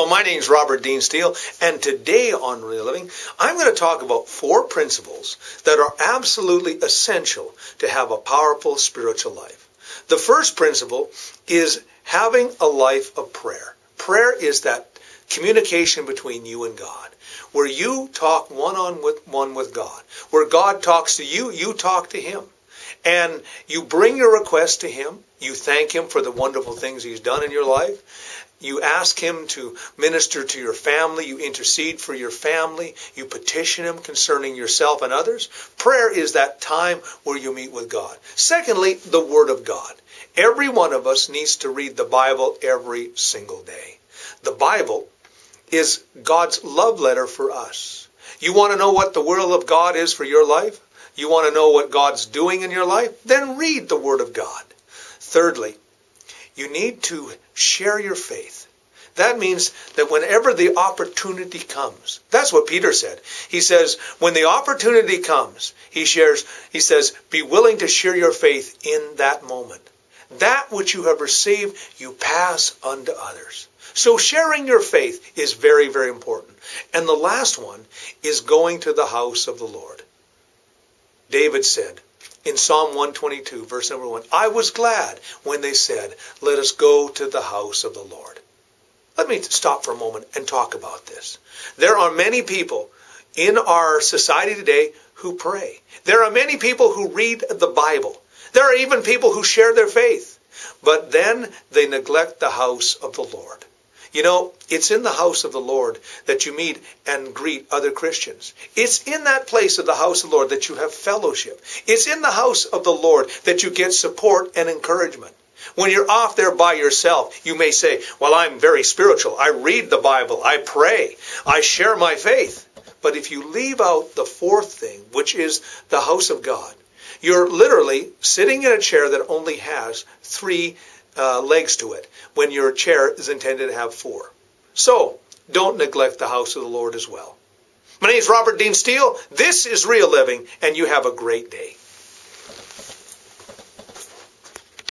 Hello, my name is Robert Dean Steele, and today on Real Living, I'm going to talk about 4 principles that are absolutely essential to have a powerful spiritual life. The first principle is having a life of prayer. Prayer is that communication between you and God, where you talk one-on-one with God, where God talks to you, you talk to Him. And you bring your request to Him. You thank Him for the wonderful things He's done in your life. You ask Him to minister to your family. You intercede for your family. You petition Him concerning yourself and others. Prayer is that time where you meet with God. Secondly, the Word of God. Every one of us needs to read the Bible every single day. The Bible is God's love letter for us. You want to know what the will of God is for your life? You want to know what God's doing in your life? Then read the Word of God. Thirdly, you need to share your faith. That means that whenever the opportunity comes, that's what Peter said. He says, when the opportunity comes, he says, be willing to share your faith in that moment. That which you have received, you pass on to others. So sharing your faith is very, very important. And the last one is going to the house of the Lord. David said in Psalm 122, verse number 1, I was glad when they said, let us go to the house of the Lord. Let me stop for a moment and talk about this. There are many people in our society today who pray. There are many people who read the Bible. There are even people who share their faith. But then they neglect the house of the Lord. You know, it's in the house of the Lord that you meet and greet other Christians. It's in that place of the house of the Lord that you have fellowship. It's in the house of the Lord that you get support and encouragement. When you're off there by yourself, you may say, well, I'm very spiritual. I read the Bible. I pray. I share my faith. But if you leave out the fourth thing, which is the house of God, you're literally sitting in a chair that only has 3 legs to it, when your chair is intended to have 4. So, don't neglect the house of the Lord as well. My name is Robert Dean Steele. This is Real Living, and you have a great day.